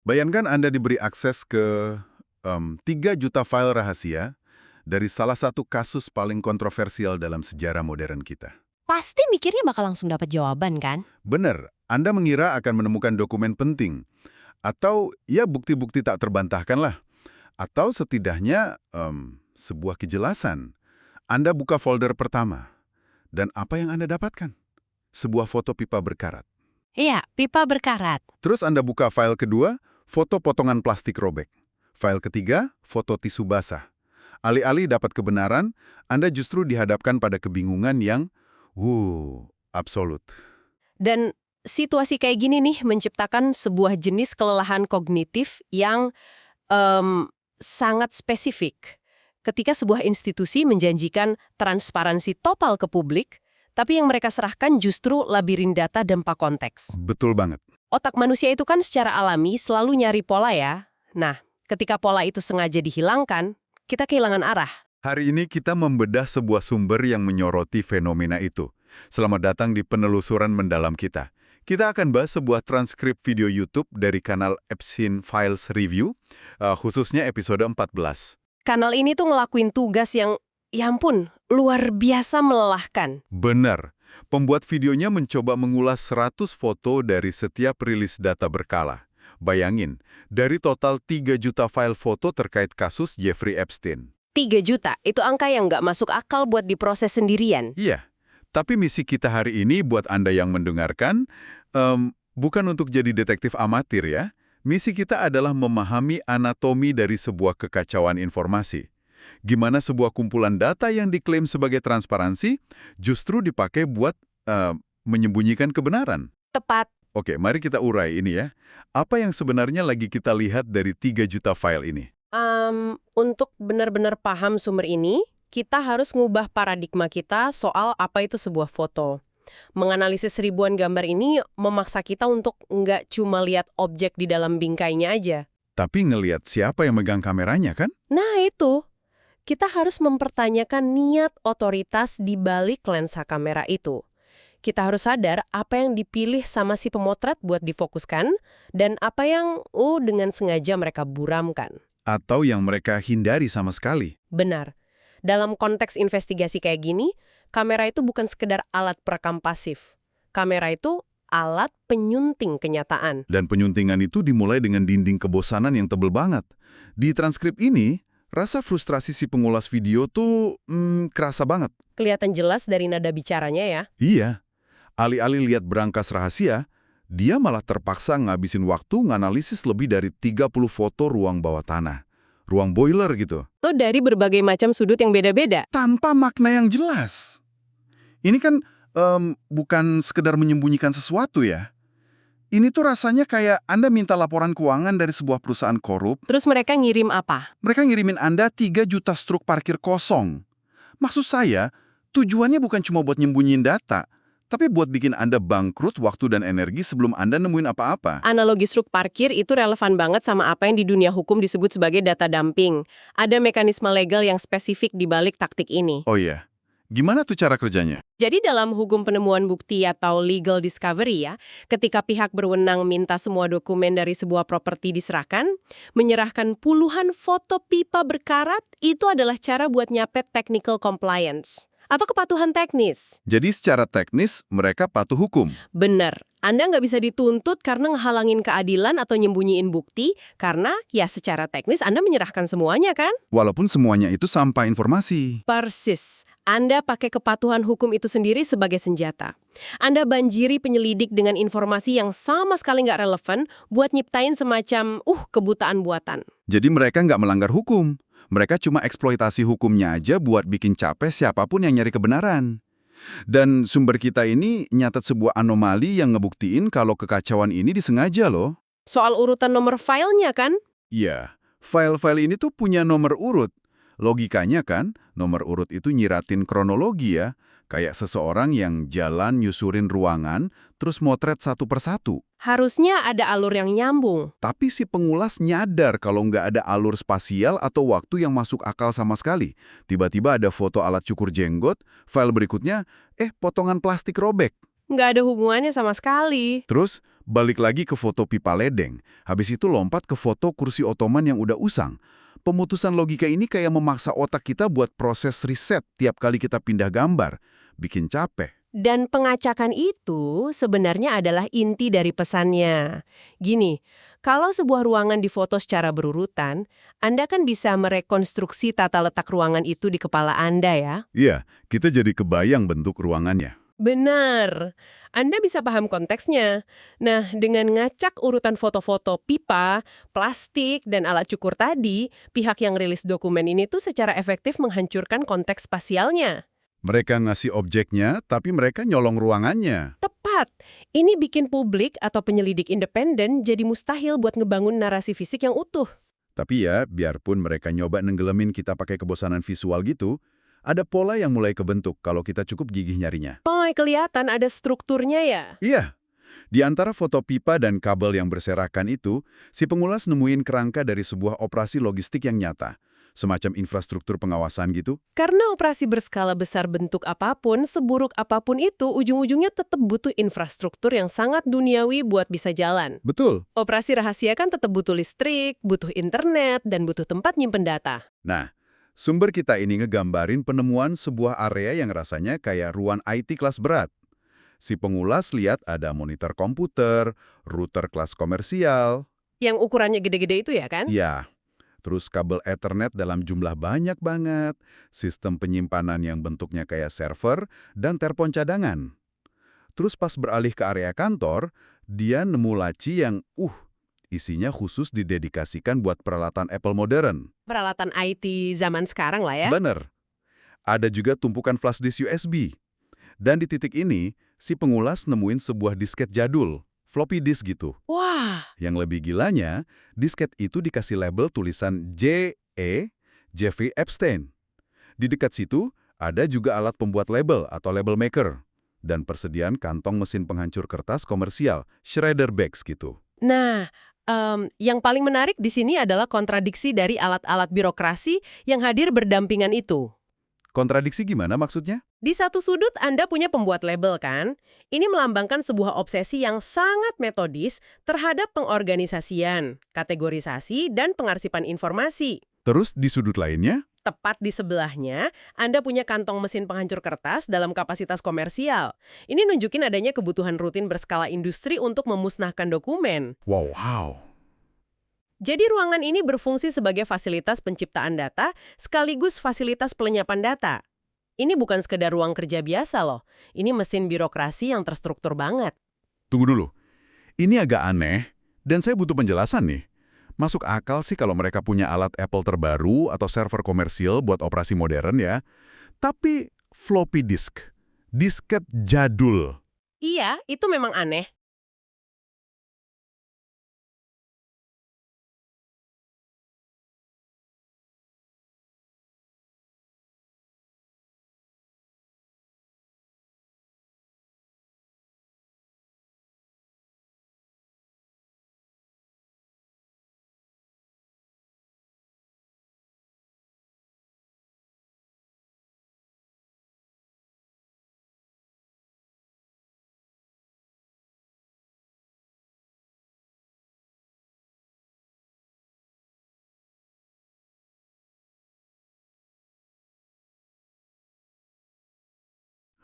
Bayangkan Anda diberi akses ke 3 juta file rahasia dari salah satu kasus paling kontroversial dalam sejarah modern kita. Pasti mikirnya bakal langsung dapat jawaban kan? Benar, Anda mengira akan menemukan dokumen penting, atau ya bukti-bukti tak terbantahkan lah, atau setidaknya sebuah kejelasan. Anda buka folder pertama, dan apa yang Anda dapatkan? Sebuah foto pipa berkarat. Iya, pipa berkarat. Terus Anda buka file kedua, foto potongan plastik robek. File ketiga, foto tisu basah. Alih-alih dapat kebenaran, Anda justru dihadapkan pada kebingungan yang, absolut. Dan situasi kayak gini nih menciptakan sebuah jenis kelelahan kognitif yang sangat spesifik. Ketika sebuah institusi menjanjikan transparansi total ke publik, tapi yang mereka serahkan justru labirin data tanpa konteks. Betul banget. Otak manusia itu kan secara alami selalu nyari pola ya. Nah, ketika pola itu sengaja dihilangkan, kita kehilangan arah. Hari ini kita membedah sebuah sumber yang menyoroti fenomena itu. Selamat datang di penelusuran mendalam kita. Kita akan bahas sebuah transkrip video YouTube dari kanal Epstein Files Review, khususnya episode 14. Kanal ini tuh ngelakuin tugas yang, ya ampun, luar biasa melelahkan. Benar. Pembuat videonya mencoba mengulas 100 foto dari setiap rilis data berkala. Bayangin, dari total 3 juta file foto terkait kasus Jeffrey Epstein. 3 juta, itu angka yang nggak masuk akal buat diproses sendirian. Iya, tapi misi kita hari ini buat Anda yang mendengarkan, bukan untuk jadi detektif amatir ya. Misi kita adalah memahami anatomi dari sebuah kekacauan informasi. Gimana sebuah kumpulan data yang diklaim sebagai transparansi justru dipakai buat menyembunyikan kebenaran. Tepat. Oke, mari kita urai ini ya. Apa yang sebenarnya lagi kita lihat dari 3 juta file ini? Untuk benar-benar paham sumber ini, kita harus ngubah paradigma kita soal apa itu sebuah foto. Menganalisis ribuan gambar ini memaksa kita untuk nggak cuma lihat objek di dalam bingkainya aja. Tapi ngelihat siapa yang megang kameranya kan? Nah itu, kita harus mempertanyakan niat otoritas di balik lensa kamera itu. Kita harus sadar apa yang dipilih sama si pemotret buat difokuskan, dan apa yang dengan sengaja mereka buramkan. Atau yang mereka hindari sama sekali. Benar. Dalam konteks investigasi kayak gini, kamera itu bukan sekedar alat perekam pasif. Kamera itu alat penyunting kenyataan. Dan penyuntingan itu dimulai dengan dinding kebosanan yang tebel banget. Di transkrip ini, rasa frustrasi si pengulas video tuh kerasa banget. Kelihatan jelas dari nada bicaranya ya. Iya. Alih-alih lihat berangkas rahasia, dia malah terpaksa ngabisin waktu nganalisis lebih dari 30 foto ruang bawah tanah. Ruang boiler gitu. Itu dari berbagai macam sudut yang beda-beda. Tanpa makna yang jelas. Ini kan bukan sekedar menyembunyikan sesuatu ya. Ini tuh rasanya kayak Anda minta laporan keuangan dari sebuah perusahaan korup. Terus mereka ngirim apa? Mereka ngirimin Anda 3 juta struk parkir kosong. Maksud saya, tujuannya bukan cuma buat nyembunyiin data, tapi buat bikin Anda bangkrut waktu dan energi sebelum Anda nemuin apa-apa. Analogi struk parkir itu relevan banget sama apa yang di dunia hukum disebut sebagai data dumping. Ada mekanisme legal yang spesifik di balik taktik ini. Oh iya, gimana tuh cara kerjanya? Jadi dalam hukum penemuan bukti atau legal discovery ya, ketika pihak berwenang minta semua dokumen dari sebuah properti diserahkan, menyerahkan puluhan foto pipa berkarat, itu adalah cara buat nyapet technical compliance. Atau kepatuhan teknis. Jadi secara teknis, mereka patuh hukum. Bener. Anda nggak bisa dituntut karena ngehalangin keadilan atau nyembunyiin bukti, karena ya secara teknis Anda menyerahkan semuanya kan? Walaupun semuanya itu sampah informasi. Persis. Anda pakai kepatuhan hukum itu sendiri sebagai senjata. Anda banjiri penyelidik dengan informasi yang sama sekali nggak relevan buat nyiptain semacam kebutaan buatan. Jadi mereka nggak melanggar hukum. Mereka cuma eksploitasi hukumnya aja buat bikin capek siapapun yang nyari kebenaran. Dan sumber kita ini nyatet sebuah anomali yang ngebuktiin kalau kekacauan ini disengaja loh. Soal urutan nomor filenya kan? Iya, file-file ini tuh punya nomor urut. Logikanya kan, nomor urut itu nyiratin kronologi ya. Kayak seseorang yang jalan nyusurin ruangan, terus motret satu persatu. Harusnya ada alur yang nyambung. Tapi si pengulas nyadar kalau nggak ada alur spasial atau waktu yang masuk akal sama sekali. Tiba-tiba ada foto alat cukur jenggot, file berikutnya, potongan plastik robek. Nggak ada hubungannya sama sekali. Terus, balik lagi ke foto pipa ledeng. Habis itu lompat ke foto kursi Ottoman yang udah usang. Pemutusan logika ini kayak memaksa otak kita buat proses riset tiap kali kita pindah gambar. Bikin capek. Dan pengacakan itu sebenarnya adalah inti dari pesannya. Gini, kalau sebuah ruangan difoto secara berurutan, Anda kan bisa merekonstruksi tata letak ruangan itu di kepala Anda ya. Iya, kita jadi kebayang bentuk ruangannya. Benar. Anda bisa paham konteksnya. Nah, dengan ngacak urutan foto-foto pipa, plastik, dan alat cukur tadi, pihak yang rilis dokumen ini tuh secara efektif menghancurkan konteks spasialnya. Mereka ngasih objeknya, tapi mereka nyolong ruangannya. Tepat. Ini bikin publik atau penyelidik independen jadi mustahil buat ngebangun narasi fisik yang utuh. Tapi ya, biarpun mereka nyoba nenggelamin kita pakai kebosanan visual gitu, ada pola yang mulai kebentuk kalau kita cukup gigih nyarinya. Oh, kelihatan ada strukturnya ya? Iya, di antara foto pipa dan kabel yang berserakan itu, si pengulas nemuin kerangka dari sebuah operasi logistik yang nyata. Semacam infrastruktur pengawasan gitu. Karena operasi berskala besar bentuk apapun, seburuk apapun itu, ujung-ujungnya tetap butuh infrastruktur yang sangat duniawi buat bisa jalan. Betul. Operasi rahasia kan tetap butuh listrik, butuh internet, dan butuh tempat nyimpen data. Nah, sumber kita ini ngegambarin penemuan sebuah area yang rasanya kayak ruang IT kelas berat. Si pengulas lihat ada monitor komputer, router kelas komersial. Yang ukurannya gede-gede itu ya kan? Ya, terus kabel Ethernet dalam jumlah banyak banget, sistem penyimpanan yang bentuknya kayak server, dan telepon cadangan. Terus pas beralih ke area kantor, dia nemu laci yang, isinya khusus didedikasikan buat peralatan Apple modern. Peralatan IT zaman sekarang lah ya. Bener. Ada juga tumpukan flash disk USB. Dan di titik ini, si pengulas nemuin sebuah disket jadul, floppy disk gitu. Wah, Yang lebih gilanya, disket itu dikasih label tulisan J.E. Jeffrey Epstein. Di dekat situ, ada juga alat pembuat label atau label maker. Dan persediaan kantong mesin penghancur kertas komersial, shredder bags gitu. nah, yang paling menarik di sini adalah kontradiksi dari alat-alat birokrasi yang hadir berdampingan itu. Kontradiksi gimana maksudnya? Di satu sudut Anda punya pembuat label kan? Ini melambangkan sebuah obsesi yang sangat metodis terhadap pengorganisasian, kategorisasi, dan pengarsipan informasi. Terus di sudut lainnya? Tepat di sebelahnya, Anda punya kantong mesin penghancur kertas dalam kapasitas komersial. Ini nunjukin adanya kebutuhan rutin berskala industri untuk memusnahkan dokumen. Wow. Jadi ruangan ini berfungsi sebagai fasilitas penciptaan data sekaligus fasilitas pelenyapan data. Ini bukan sekedar ruang kerja biasa loh. Ini mesin birokrasi yang terstruktur banget. Tunggu dulu. Ini agak aneh, dan saya butuh penjelasan nih. Masuk akal sih kalau mereka punya alat Apple terbaru atau server komersil buat operasi modern ya. Tapi floppy disk, disket jadul. Iya, itu memang aneh.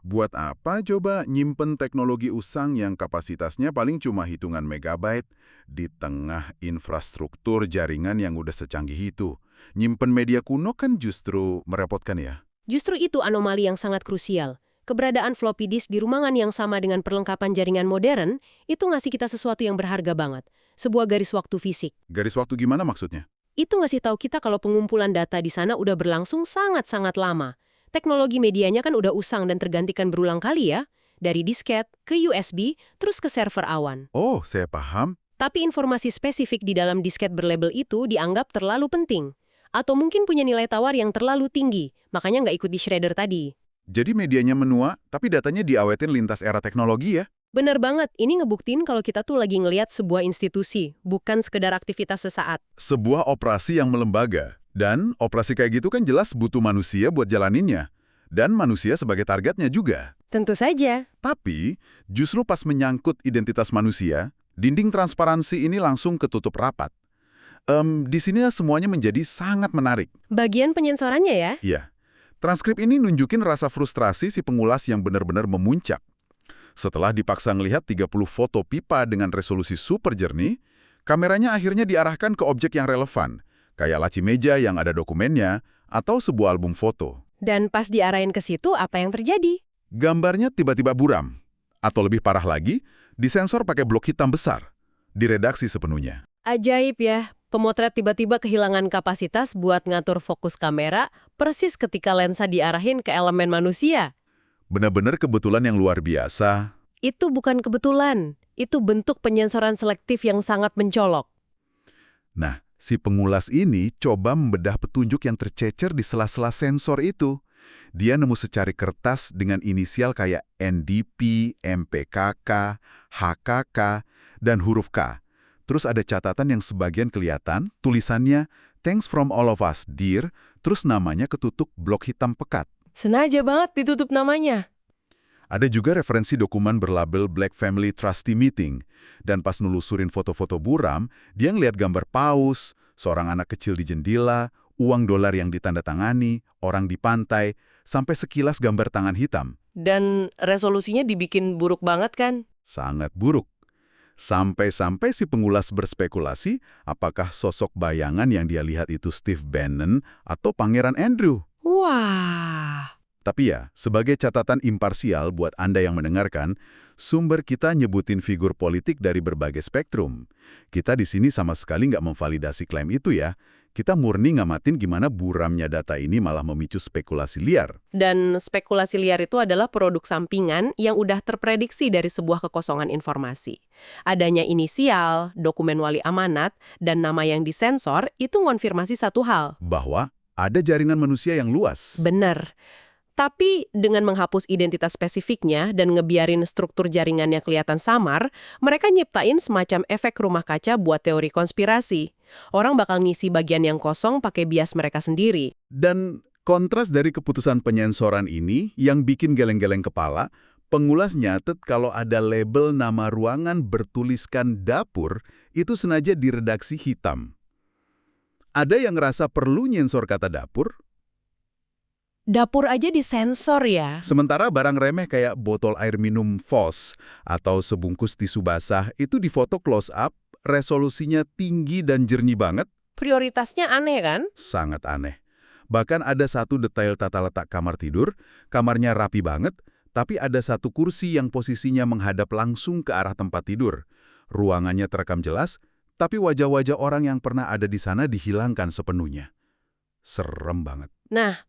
Buat apa coba nyimpen teknologi usang yang kapasitasnya paling cuma hitungan megabyte di tengah infrastruktur jaringan yang udah secanggih itu? Nyimpen media kuno kan justru merepotkan ya? Justru itu anomali yang sangat krusial. Keberadaan floppy disk di ruangan yang sama dengan perlengkapan jaringan modern, itu ngasih kita sesuatu yang berharga banget. Sebuah garis waktu fisik. Garis waktu gimana maksudnya? Itu ngasih tahu kita kalau pengumpulan data di sana udah berlangsung sangat-sangat lama. Teknologi medianya kan udah usang dan tergantikan berulang kali ya. Dari disket, ke USB, terus ke server awan. Oh, saya paham. Tapi informasi spesifik di dalam disket berlabel itu dianggap terlalu penting. Atau mungkin punya nilai tawar yang terlalu tinggi, makanya nggak ikut di shredder tadi. Jadi medianya menua, tapi datanya diawetin lintas era teknologi ya? Bener banget, ini ngebuktiin kalau kita tuh lagi ngelihat sebuah institusi, bukan sekedar aktivitas sesaat. Sebuah operasi yang melembaga. Dan operasi kayak gitu kan jelas butuh manusia buat jalaninnya. Dan manusia sebagai targetnya juga. Tentu saja. Tapi, justru pas menyangkut identitas manusia, Dinding transparansi ini langsung ketutup rapat. Di sini semuanya menjadi sangat menarik. Bagian penyensorannya ya? Iya, transkrip ini nunjukin rasa frustrasi si pengulas yang benar-benar memuncak. Setelah dipaksa ngelihat 30 foto pipa dengan resolusi super jernih, kameranya akhirnya diarahkan ke objek yang relevan, kayak laci meja yang ada dokumennya, atau sebuah album foto. Dan pas diarahin ke situ, apa yang terjadi? Gambarnya tiba-tiba buram. Atau lebih parah lagi, disensor pakai blok hitam besar. Diredaksi sepenuhnya. Ajaib ya, pemotret tiba-tiba kehilangan kapasitas buat ngatur fokus kamera persis ketika lensa diarahin ke elemen manusia. Benar-benar kebetulan yang luar biasa. Itu bukan kebetulan, itu bentuk penyensoran selektif yang sangat mencolok. Nah, si pengulas ini coba membedah petunjuk yang tercecer di sela-sela sensor itu. Dia nemu secari kertas dengan inisial kayak NDP, MPKK, HKK, dan huruf K. Terus ada catatan yang sebagian kelihatan, tulisannya, "Thanks from all of us, dear," terus namanya ketutup blok hitam pekat. Sengaja banget ditutup namanya. Ada juga referensi dokumen berlabel Black Family Trustee Meeting. Dan pas nelusurin foto-foto buram, dia ngeliat gambar paus, seorang anak kecil di jendela, uang dolar yang ditandatangani, orang di pantai, sampai sekilas gambar tangan hitam. Dan resolusinya dibikin buruk banget kan? Sangat buruk. Sampai-sampai si pengulas berspekulasi apakah sosok bayangan yang dia lihat itu Steve Bannon atau Pangeran Andrew. Wah. Tapi ya, sebagai catatan imparsial buat Anda yang mendengarkan, sumber kita nyebutin figur politik dari berbagai spektrum. Kita di sini sama sekali nggak memvalidasi klaim itu ya. Kita murni ngamatin gimana buramnya data ini malah memicu spekulasi liar. Dan spekulasi liar itu adalah produk sampingan yang udah terprediksi dari sebuah kekosongan informasi. Adanya inisial, dokumen wali amanat, dan nama yang disensor itu ngonfirmasi satu hal. Bahwa ada jaringan manusia yang luas. Bener. Tapi dengan menghapus identitas spesifiknya dan ngebiarin struktur jaringannya kelihatan samar, mereka nyiptain semacam efek rumah kaca buat teori konspirasi. Orang bakal ngisi bagian yang kosong pakai bias mereka sendiri. Dan kontras dari keputusan penyensoran ini yang bikin geleng-geleng kepala, pengulas nyatet kalau ada label nama ruangan bertuliskan dapur itu sengaja diredaksi hitam. Ada yang ngerasa perlu nyensor kata dapur? Dapur aja disensor ya? Sementara barang remeh kayak botol air minum Voss atau sebungkus tisu basah itu difoto close up, resolusinya tinggi dan jernih banget. Prioritasnya aneh kan? Sangat aneh. Bahkan ada satu detail tata letak kamar tidur, kamarnya rapi banget, tapi ada satu kursi yang posisinya menghadap langsung ke arah tempat tidur. Ruangannya terekam jelas, tapi wajah-wajah orang yang pernah ada di sana dihilangkan sepenuhnya. Serem banget. Nah,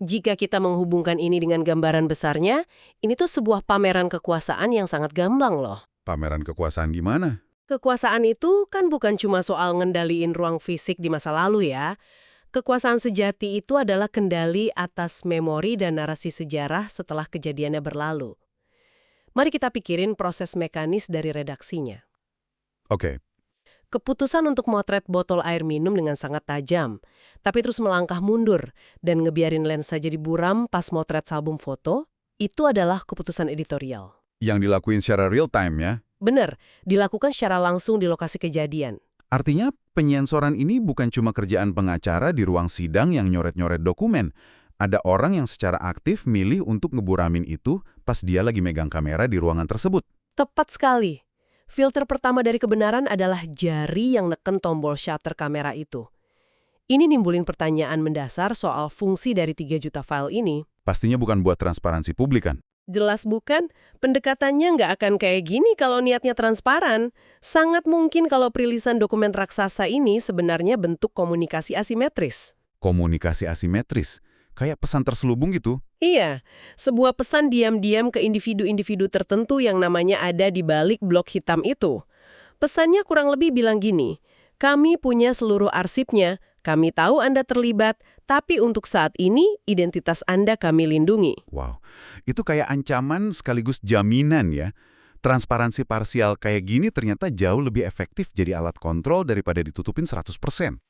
jika kita menghubungkan ini dengan gambaran besarnya, ini tuh sebuah pameran kekuasaan yang sangat gamblang loh. Pameran kekuasaan gimana? Kekuasaan itu kan bukan cuma soal ngendaliin ruang fisik di masa lalu ya. Kekuasaan sejati itu adalah kendali atas memori dan narasi sejarah setelah kejadiannya berlalu. Mari kita pikirin proses mekanis dari redaksinya. Oke. Keputusan untuk motret botol air minum dengan sangat tajam, tapi terus melangkah mundur dan ngebiarin lensa jadi buram pas motret album foto, itu adalah keputusan editorial. Yang dilakuin secara real time ya? Bener, dilakukan secara langsung di lokasi kejadian. Artinya penyensoran ini bukan cuma kerjaan pengacara di ruang sidang yang nyoret-nyoret dokumen. Ada orang yang secara aktif milih untuk ngeburamin itu pas dia lagi megang kamera di ruangan tersebut. Tepat sekali. Filter pertama dari kebenaran adalah jari yang neken tombol shutter kamera itu. Ini nimbulin pertanyaan mendasar soal fungsi dari 3 juta file ini. Pastinya bukan buat transparansi publik kan? Jelas bukan, pendekatannya nggak akan kayak gini kalau niatnya transparan. Sangat mungkin kalau perilisan dokumen raksasa ini sebenarnya bentuk komunikasi asimetris. Komunikasi asimetris? Kayak pesan terselubung gitu? Iya, sebuah pesan diam-diam ke individu-individu tertentu yang namanya ada di balik blok hitam itu. Pesannya kurang lebih bilang gini, kami punya seluruh arsipnya, kami tahu Anda terlibat, tapi untuk saat ini identitas Anda kami lindungi. Wow, itu kayak ancaman sekaligus jaminan ya. Transparansi parsial kayak gini ternyata jauh lebih efektif jadi alat kontrol daripada ditutupin 100%.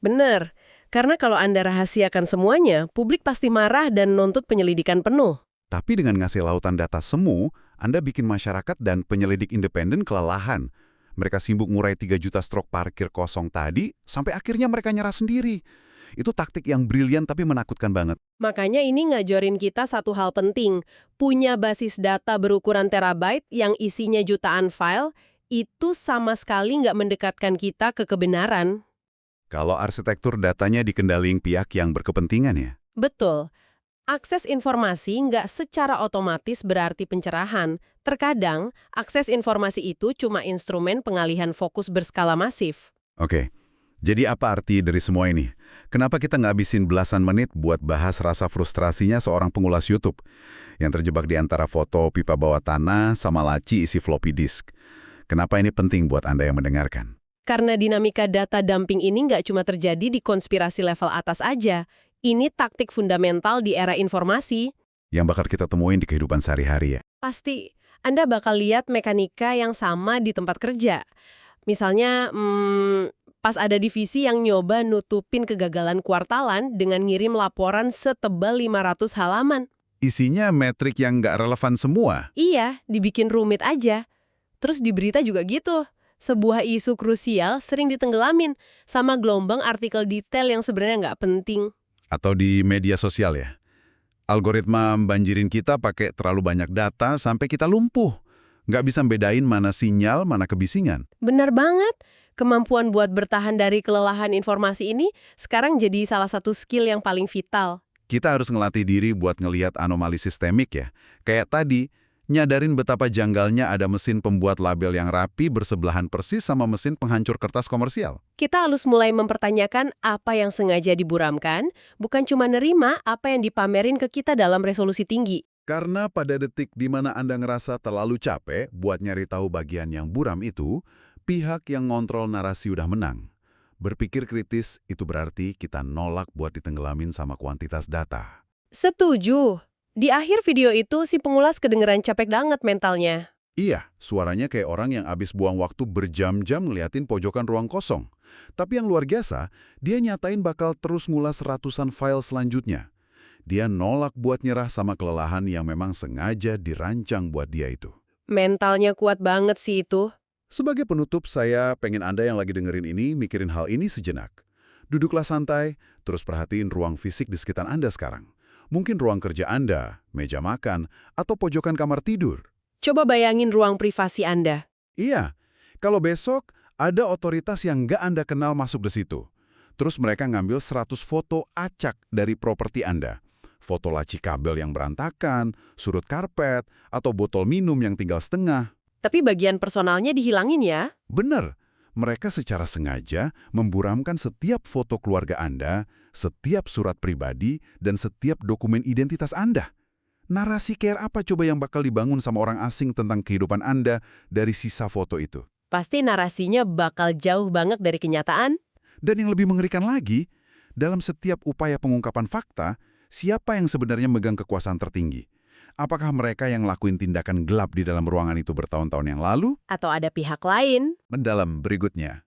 Benar, karena kalau Anda rahasiakan semuanya, publik pasti marah dan nuntut penyelidikan penuh. Tapi dengan ngasih lautan data semu, Anda bikin masyarakat dan penyelidik independen kelelahan. Mereka sibuk ngurai 3 juta strok parkir kosong tadi, sampai akhirnya mereka nyerah sendiri. Itu taktik yang brilian tapi menakutkan banget. Makanya ini ngajarin kita satu hal penting. Punya basis data berukuran terabyte yang isinya jutaan file, itu sama sekali nggak mendekatkan kita ke kebenaran. Kalau arsitektur datanya dikendaliin pihak yang berkepentingan ya. Betul. Akses informasi nggak secara otomatis berarti pencerahan. Terkadang, akses informasi itu cuma instrumen pengalihan fokus berskala masif. Oke, jadi apa arti dari semua ini? Kenapa kita nggak habisin belasan menit buat bahas rasa frustrasinya seorang pengulas YouTube yang terjebak di antara foto pipa bawah tanah sama laci isi floppy disk? Kenapa ini penting buat Anda yang mendengarkan? Karena dinamika data dumping ini nggak cuma terjadi di konspirasi level atas aja. Ini taktik fundamental di era informasi. Yang bakal kita temuin di kehidupan sehari-hari ya. Pasti, Anda bakal lihat mekanika yang sama di tempat kerja. Misalnya, pas ada divisi yang nyoba nutupin kegagalan kuartalan dengan ngirim laporan setebal 500 halaman. Isinya metrik yang nggak relevan semua. Iya, dibikin rumit aja. Terus di berita juga gitu. Sebuah isu krusial sering ditenggelamin sama gelombang artikel detail yang sebenarnya nggak penting. Atau di media sosial ya. Algoritma banjirin kita pakai terlalu banyak data sampai kita lumpuh. Nggak bisa bedain mana sinyal, mana kebisingan. Benar banget. Kemampuan buat bertahan dari kelelahan informasi ini sekarang jadi salah satu skill yang paling vital. Kita harus ngelatih diri buat ngelihat anomali sistemik ya. Kayak tadi, nyadarin betapa janggalnya ada mesin pembuat label yang rapi bersebelahan persis sama mesin penghancur kertas komersial. Kita harus mulai mempertanyakan apa yang sengaja diburamkan, bukan cuma nerima apa yang dipamerin ke kita dalam resolusi tinggi. Karena pada detik di mana Anda ngerasa terlalu capek buat nyari tahu bagian yang buram itu, pihak yang ngontrol narasi udah menang. Berpikir kritis itu berarti kita nolak buat ditenggelamin sama kuantitas data. Setuju. Di akhir video itu si pengulas kedengeran capek banget mentalnya. Iya, suaranya kayak orang yang abis buang waktu berjam-jam ngeliatin pojokan ruang kosong. Tapi yang luar biasa, dia nyatain bakal terus ngulas ratusan file selanjutnya. Dia nolak buat nyerah sama kelelahan yang memang sengaja dirancang buat dia itu. Mentalnya kuat banget sih itu. Sebagai penutup, saya pengen Anda yang lagi dengerin ini mikirin hal ini sejenak. Duduklah santai, terus perhatiin ruang fisik di sekitar Anda sekarang. Mungkin ruang kerja Anda, meja makan, atau pojokan kamar tidur. Coba bayangin ruang privasi Anda. Iya, kalau besok ada otoritas yang nggak Anda kenal masuk di situ. Terus mereka ngambil 100 foto acak dari properti Anda. Foto laci kabel yang berantakan, surut karpet, atau botol minum yang tinggal setengah. Tapi bagian personalnya dihilangin ya. Bener, mereka secara sengaja memburamkan setiap foto keluarga Anda, setiap surat pribadi, dan setiap dokumen identitas Anda. Narasi care apa coba yang bakal dibangun sama orang asing tentang kehidupan Anda dari sisa foto itu? Pasti narasinya bakal jauh banget dari kenyataan. Dan yang lebih mengerikan lagi, dalam setiap upaya pengungkapan fakta, siapa yang sebenarnya megang kekuasaan tertinggi? Apakah mereka yang lakuin tindakan gelap di dalam ruangan itu bertahun-tahun yang lalu? Atau ada pihak lain. Mendalam berikutnya.